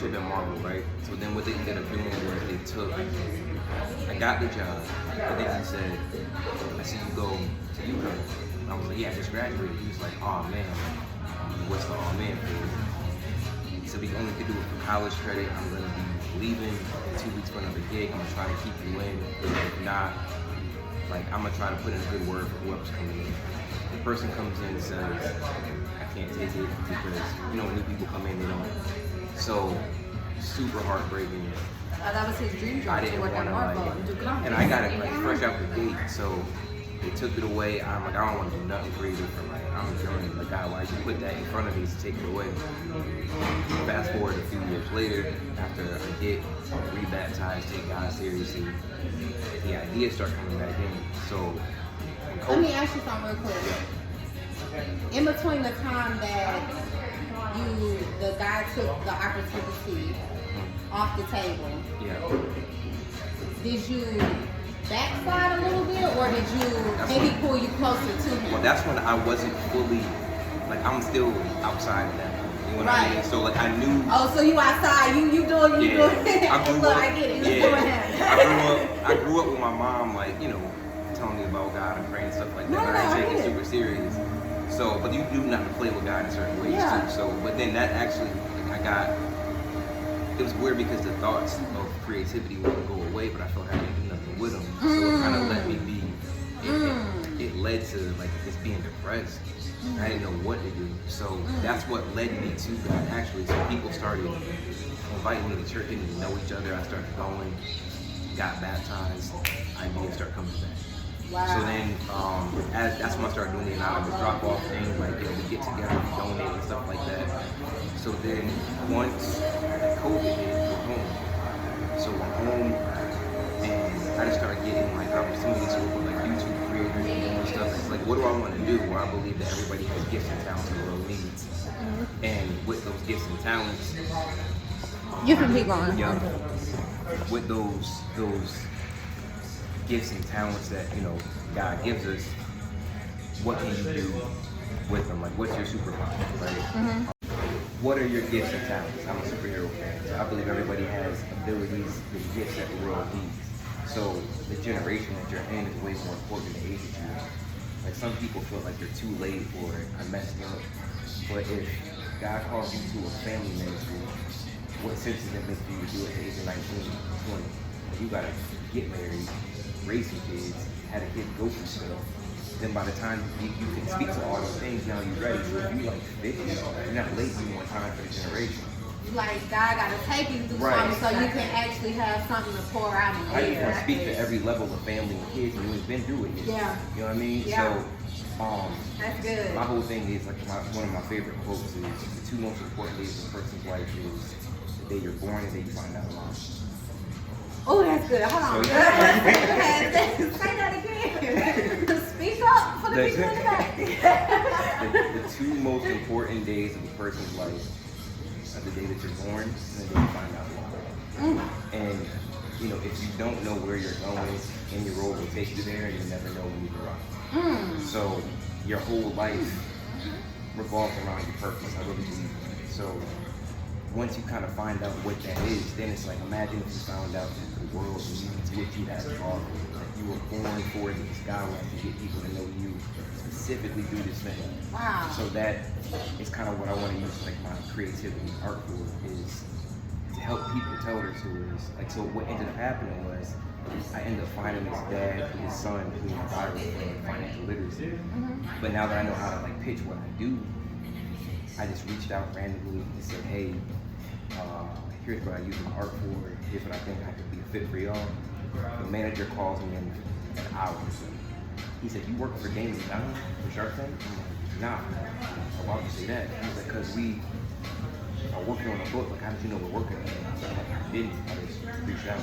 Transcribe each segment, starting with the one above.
internship at Marvel, right? So then what they ended up doing was I got the job, but then he said, I see you go to UConn. I was like, yeah, I just graduated. He was like, oh man, what's the oh man for? He said, we only could do it for college credit. I'm going to be leaving in 2 weeks for another gig. I'm going to try to keep you in. If not, like, I'm going to try to put in a good word for whoever's coming in. The person comes in and says, I can't take it because, you know, when new people come in, they don't. So, super heartbreaking. That was his dream job to work at Marvel and do comedy. And I got it like fresh out the gate, so they took it away. I'm like, I don't want to do nothing creative for like, I'm enjoying the guy. Why you put that in front of me to take it away? Fast forward a few years later, after I get rebaptized, take God seriously, the ideas start coming back in. So, let me ask you something real quick. In between the time that the guy took the opportunity off the table, did you backslide a little bit, or did you maybe pull you closer to him? Well, that's when I wasn't fully, like, I'm still outside of that. You know what I mean? So, like, I knew. Oh, so you outside, you doing. I grew up. I get it. I grew up with my mom, like, you know, telling me about God and praying and stuff like that. But I didn't take it super serious. So, but you do not to play with God in certain ways too. So, but then that actually, like, it was weird because the thoughts of creativity wouldn't go away, but I felt I didn't do nothing with them. So it kind of let me be. It led to like just being depressed. I didn't know what to do. So that's what led me to God actually. So people started inviting me to church, didn't even know each other. I started going, got baptized. Ideas start coming back. Wow. So then, that's when I started doing the anonymous drop-off thing, like, you know, we get together, we donate and stuff like that. So then, once COVID hit, we're home. So we're home, and I just started getting, like, opportunities to work with, like, YouTube creators and doing stuff. It's like, what do I want to do? Where I believe that everybody has gifts and talents the world needs. And with those gifts and talents, you can keep going. Yeah. With those gifts and talents that, you know, God gives us, what can you do with them? Like, what's your superpower, right? What are your gifts and talents? I'm a superhero fan. So I believe everybody has abilities, the gifts that the world needs. So the generation that you're in is way more important than the age that you're in. Like, some people feel like you're too late or I messed up. But if God calls you to a family ministry, what sense does it make for you to do it at the age of 19, 20? You gotta get married, raise some kids, had a kid go through stuff. Then by the time you can speak to all those things, now you're ready. So if you like 50, you're not late, you want time for the generation. Like, God gotta take you through something so you can actually have something to pour out in. I just want to speak to every level of family and kids and who's been through it yet. Yeah. You know what I mean? Yeah. So, that's good. My whole thing is, like, one of my favorite quotes is, the two most important days of a person's life is the day you're born and the day you find out alive. Oh, that's good. Hold on. Say that again. Speak up for the people in the back. The two most important days of a person's life are the day that you're born and the day you find out alive. And, you know, if you don't know where you're going, any road will take you there, and you never know when you arrive. So your whole life revolves around your purpose. I really believe that. So once you kind of find out what that is, then it's like, imagine if you found out that the world needs what you have to offer. Like, you were born for it, this God wants to get people to know you specifically through this thing. Wow. So that is kind of what I want to use, like, my creativity and art for, is to help people tell their stories. Like, so what ended up happening was, I ended up finding his dad and his son doing viral for financial literacy. But now that I know how to, like, pitch what I do, I just reached out randomly and said, hey, here's what I use my art for, here's what I think I could be a fit for y'all. The manager calls me in an hour or so. He said, you work for Damon Down for Shark Tank? I'm like, nah. So why would you say that? He's like, because we are working on a book. Like, how did you know we're working on it? I'm like, I didn't. I just reached out.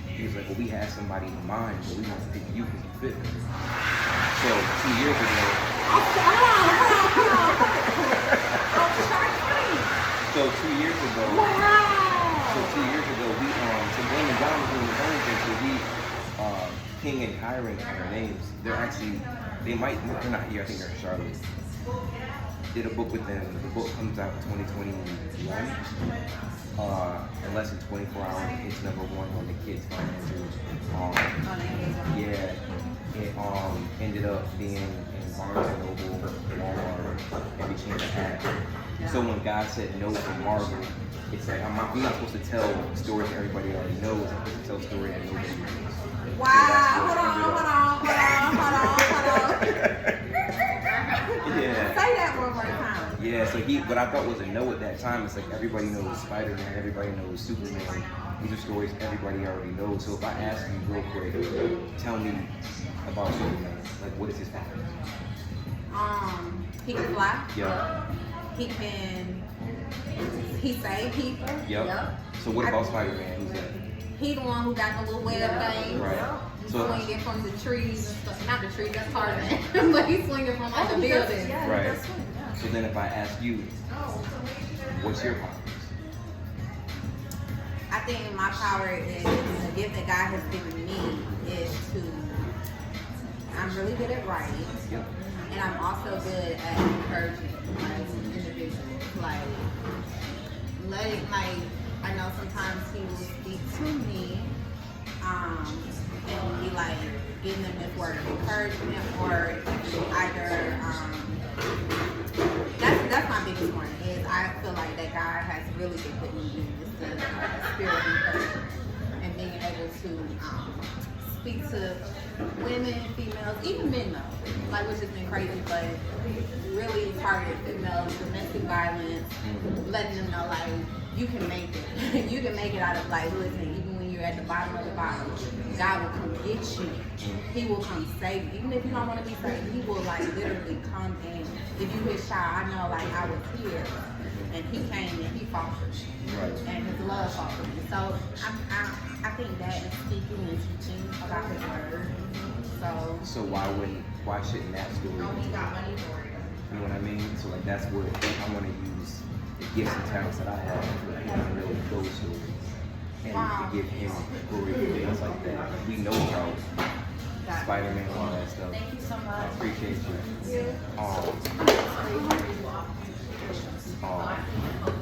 He was like, well, we had somebody in mind, but we want to pick you because you fit. So 2 years ago. So 2 years ago. Wow. So 2 years ago, we so Damon Down was doing his own thing. So we King and Kyron are their names. They're actually, they're not here. I think they're in Charlotte. did a book with them. The book comes out in 2021. In less than 24 hours, it's #1 on the kids' finances. Yeah, it ended up being in Barnes and Noble, Walmart, every chance I had. So when God said no to Marvel, it's like I'm not supposed to tell stories that everybody already knows. I'm supposed to tell stories that nobody knows. Wow, hold on. Yeah. Say that one more time. Yeah, so what I thought was a no at that time, it's like everybody knows Spider-Man, everybody knows Superman. These are stories everybody already knows. So if I ask you real quick, tell me about Superman. Like, what is his power? He can fly. Yeah. He saved people. Yep. So what about Spider-Man? Who's that? He the one who got the little web thing. Right. So swinging from the trees and stuff. Not the trees, that's Tarzan. But he's swinging from like the building. Right. So then if I ask you, what's your power? I think my power is, the gift that God has given me is I'm really good at writing. Yep. And I'm also good at encouraging individuals. I know sometimes he will speak to me and be like giving them this word of encouragement, or either that's my biggest one is I feel like that God has really been putting me in this spirit of encouragement and being able to speak to women, females, even men though, which has been crazy, but really target females, domestic violence, letting them know you can make it. You can make it out of listen, even when you're at the bottom of the bottom, God will come get you. He will come save you. Even if you don't want to be saved, he will literally come in. If you his child, I know I was here and he came and he fought for me. Right. And his love fought for me. So I think that is speaking and teaching about his word. So why shouldn't that story? He got money for it. You know what I mean? So that's where I want to use the gifts and talents that I have to really those stories and to give him glory for things like that. We know about Spider-Man and all that stuff. Thank you so much. I appreciate you.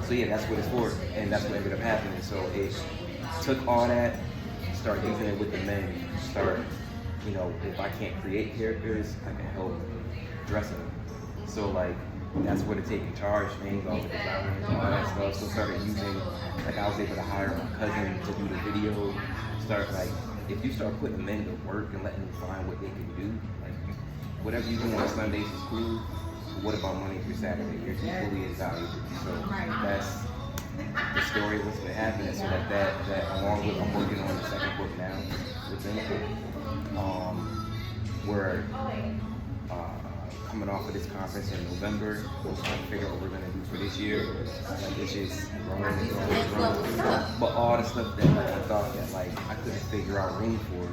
So yeah, that's what it's for, and that's what ended up happening. So it took all that, start using it with the men, if I can't create characters, I can help dress them. So that's where to take in charge, things, all the design and all that stuff. So started using, I was able to hire my cousin to do the video. If you start putting men to work and letting them find what they can do, whatever you do on Sundays is cool. What about Monday through Saturday? You're equally as valuable. So that's the story of what's been happening. So that along with, I'm working on the second book now with them. We're coming off of this conference in November. We're trying to figure out what we're gonna do for this year. It's just growing. But all the stuff that I thought that I couldn't figure out room for,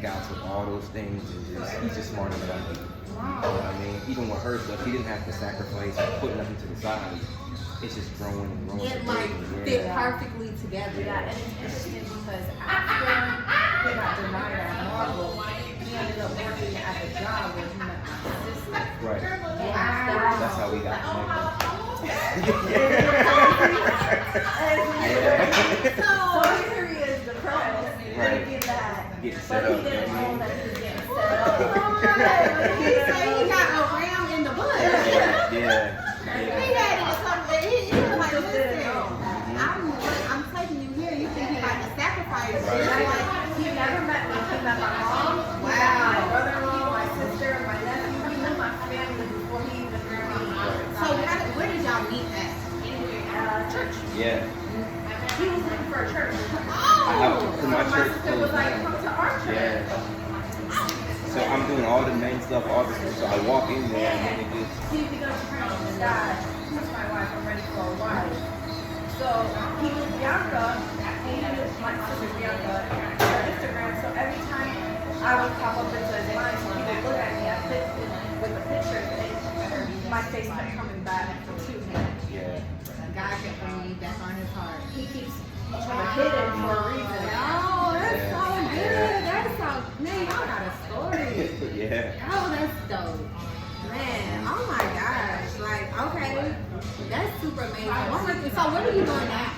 God took all those things and he's just smarter than I am. You know what I mean? Even with her stuff, he didn't have to sacrifice or put nothing to the side. It's just growing and growing. It fit perfectly together. Yeah, and it's interesting because after he got denied at Marvel, he ended up working at a job where he met my sister. Right. Wow. That's how we got connected. So here he is depressed, thinking that, Getting but set he up. didn't know that he was getting set up. He said he got a ram in the bush. Yeah. He had something. He was like, listen, I'm taking you here. You think he about to sacrifice? He never met me. He met my mom, my brother-in-law, my sister, my nephew. He met my family before he even met me. So where did y'all meet at? Church. Yeah. He was looking for a church. My My church sister was like, come to our church. Yeah. So I'm doing all the main stuff, all the stuff. So I walk in there and then it just. He began to pray to God. That's my wife. I'm ready for a wife. So he was Bianca, and my sister Bianca, on Instagram. So every time I would pop up into his line, so he would look at me. I fit with the picture, and my face kept coming back to him. Yeah. God kept bringing you back on his heart. He keeps trying to hit it for a reason. Oh, that's so good. That's so, man, y'all got a story. Yeah. Oh, that's dope. Man, oh my gosh. Like, okay. That's super amazing. So what are you doing now?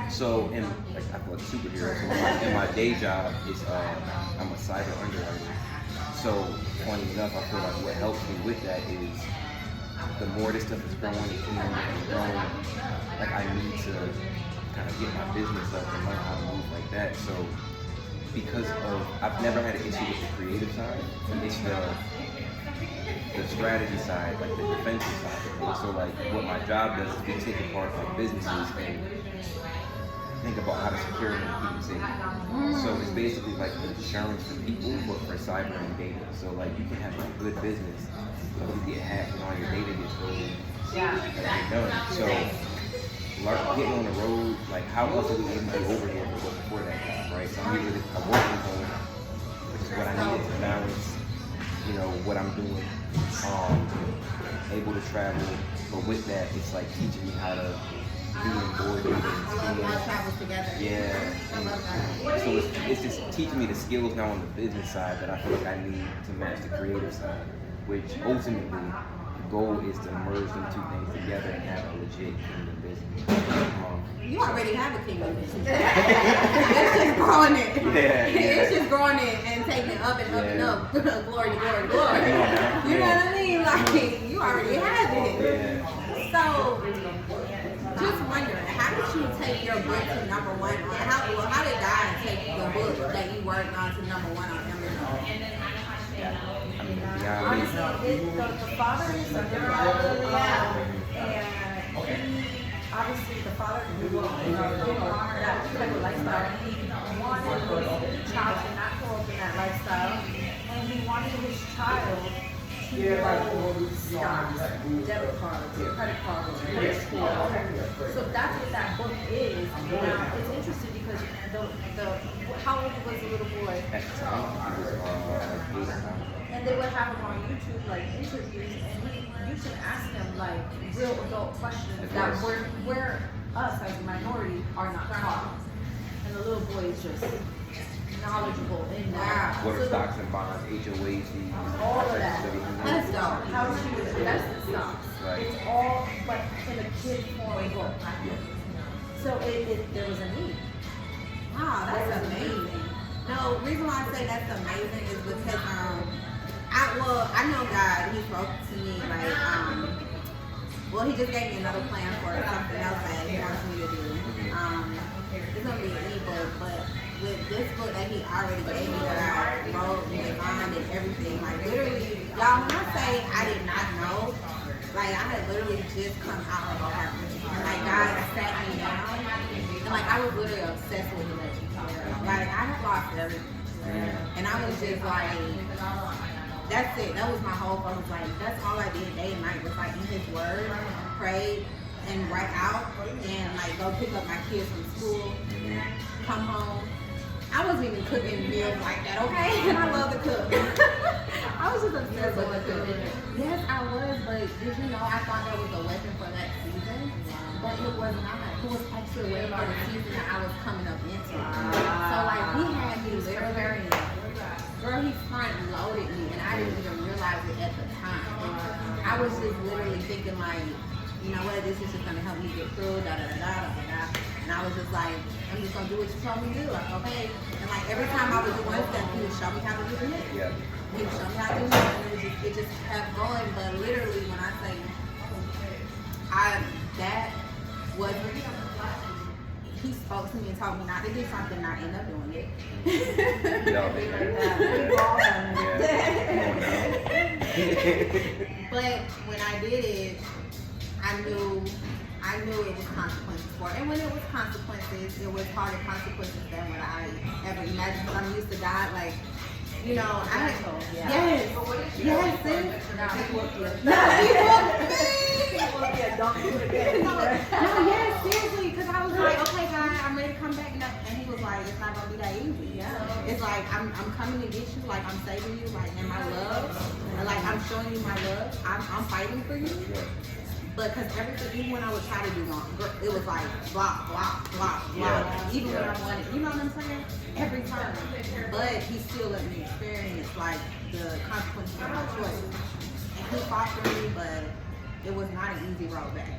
So in like I feel like a superhero. So in my day job is I'm a cyber underwriter. So funny enough, I feel like what helps me with that is the more this stuff is growing and growing, like I need to kind of get my business up and learn how to move like that. So because of I've never had an issue with the creative side, it's the strategy side, like the defensive side of things. So like what my job does is we take apart like businesses and think about how to secure them and keep them safe. So it's basically like insurance for people, but for cyber and data. So like you can have a good business, but you get hacked and all your data gets stolen. Like you're done. So getting on the road, like how else are we able to do over here before that job, right? So I'm able to work from home, which is what I needed to balance, you know, what I'm doing. Able to travel, but with that, it's like teaching me how to be in board meetings. All travels together. Yeah. I love that. So it's just teaching me the skills now on the business side that I feel like I need to match the creative side, which ultimately the goal is to merge them two things together and have a legit kingdom business. You already have a kingdom business. It's just growing it. Yeah. It's just growing it and taking it up and up and up. Glory to glory to glory. You know what I mean? Like, you already have it. Yeah. So, just wondering, how did you take your book to number one? How did God take the book that you worked on to number one on Amazon? Honestly, the father is a and obviously the father grew up in that type of lifestyle. He wanted his child to not grow up in that lifestyle, and he wanted his child to know stocks, debit cards, credit cards, credit score. So that's what that book is. Now it's interesting because how old was the little boy? At the time, it was And they would have him on YouTube, like interviews, and you should ask him like real adult questions that where us as a minority are not taught. And the little boy is just knowledgeable in that. what are stocks and bonds, HOAs, fees, All of that. That's dope. How to invest in stocks. Right. It's all like in a kid form book. So there was a need. Wow, that's amazing. No, reason why I say that's amazing is because I know God, he spoke to me like he just gave me another plan for something else that he wants me to do. It's gonna be an ebook, but with this book that he already gave me that I wrote and designed and everything, like literally, y'all, when I say I did not know, like I had literally just come out of a apartment and like God sat me down and like I was literally obsessed with it. Like I had lost everything. And I was just like, that's it. That was my whole focus. Like that's all I did day and night was like in his word, pray and write out and like go pick up my kids from school, come home. I wasn't even cooking meals like that, okay? And I love to cook. I was just obsessed with the cooking. Yes, I was, but did you know I thought that was a weapon for that season? But it was not. It was actually a weapon for the season that I was coming up into. So like he had me literally, girl, he front loaded me and I didn't even realize it at the time. I was just literally thinking like, you know what, this is just gonna help me get through, da da da da da da. And I was just like, I'm just gonna do what you told me to do. Like, okay. And like every time I would do one step, he would show me how to do the next. Yeah. He would show me how to do it, and it just kept going. But literally, when I say that was he spoke to me and told me not to do something, and I ended up doing it. But when I did it, I knew it was consequences for it. And when it was consequences, it was harder consequences than what I ever imagined. Because I'm used to God, like, you know, I had, yes, sis. Now he whooped you. No, he whooped me. Don't do it again. No, yes, seriously, because I was like, okay, God, I'm ready to come back. And he was like, it's not going to be that easy. Yeah. It's like, I'm coming to get you, like, I'm saving you, like, in my love. And, like, I'm showing you my love. I'm fighting for you. But because everything, even when I would try to do wrong, it was like block, block, block, block. Even when I wanted, you know what I'm saying? Every time. But he still let me experience like the consequences of my choices. And he fought for me, but it was not an easy road back.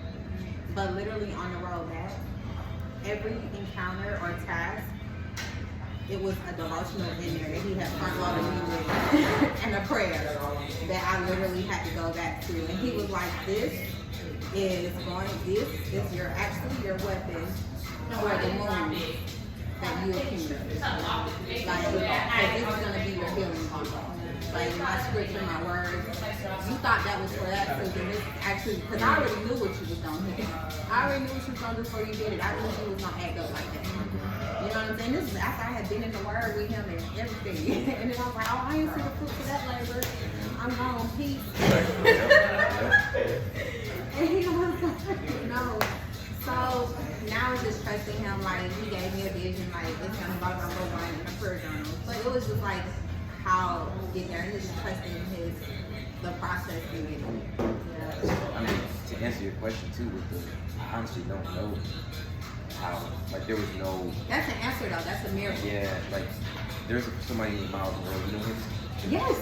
But literally on the road back, every encounter or task, it was a devotional in there that he had front loaded me with and a prayer that I literally had to go back to. And he was like, this is your weapon for the moon that you accumulate. Like, this is gonna be your healing bond. Like my scripture, my words. You thought that was for that season. This is actually, because I already knew what you was gonna do. I already knew what you was gonna do before you did it. I knew you was gonna act up like that. You know what I'm saying? This is after I had been in the word with him and everything. And then I was like, oh, I ain't see the fruits of that labor. I'm gone, peace. And he was like, no. So now I'm just trusting him. Like, he gave me a vision, like, it's gonna about my little wine in a prayer journal. But it was just like how to get there, and just trusting the process in it. I mean, to answer your question too, I honestly don't know how. Like, there was no. That's an answer though. That's a miracle. Yeah, like there's somebody in Miles World. You know him? Yes.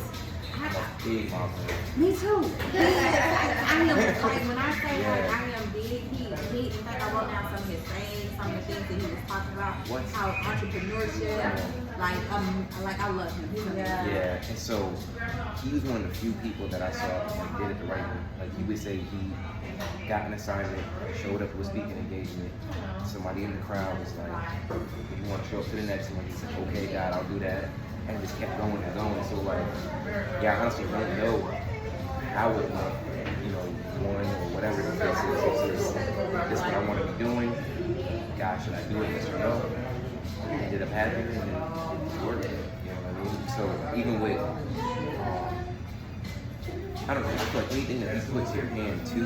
Like big Miles World. Me too. I am like when I say like I am big. He in fact I wrote down some of his sayings, some of the things that he was talking about. What? How entrepreneurship. Like I love him. He's amazing. Yeah, and so he was one of the few people that I saw like did it the right way. Like he would say he got an assignment, showed up to a speaking engagement. Somebody in the crowd was like, "If you want to show up to the next one," he said, "Okay, God, I'll do that," and just kept going and going. So like, yeah, I honestly don't know how it went. You know, one or whatever the case is. This is what I want to be doing. God, should I do it? Yes or no? It ended up happening and it worked. You know what I mean? So even with, I don't know, I feel like anything that he puts your hand to,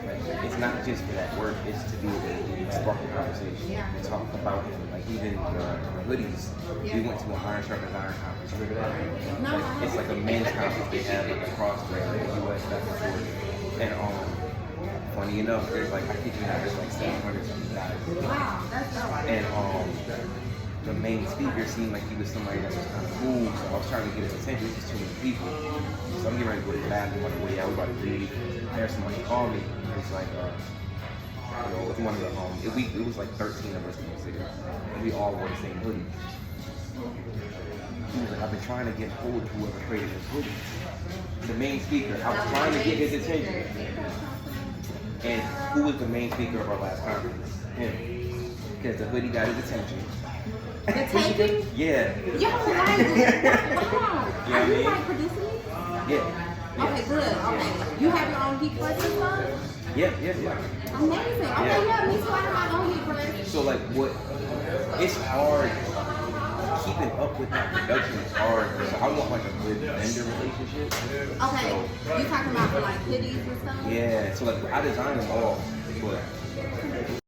like it's not just for that work, it's to do it, spark a conversation, and talk about him. Like even the hoodies, we went to an Iron Sharpens Iron conference. Remember that? No, like, it's like a men's conference they have like across the U.S. back and forth. And funny enough, there's like, I kid you not, there's like 700 something guys. Wow, that's dope. And the main speaker seemed like he was somebody that was kind of cool, so I was trying to get his attention. It was just too many people. So I'm getting ready to go to the bathroom on the way out. We're about to leave. There's somebody called me. It was like, you know, it's one of the, it was like 13 of us in the city. And we all wore the same hoodie. He was like, I've been trying to get hold of whoever created this hoodie. The main speaker, I was trying to get his attention. And who was the main speaker of our last conference? Him. Because the hoodie got his attention. The taping? Yeah. Yo, like, wow. Yeah, Are you man. like producing it? Yeah. Okay, good. Okay. You have your own heat press as well? Yeah. Amazing. Okay, Yeah. yeah, me too. I have my own heat press. So like it's hard keeping up with that production is hard. So I want like a good vendor relationship. Okay. You talking about for like hoodies and stuff? Yeah, so like I design them all, but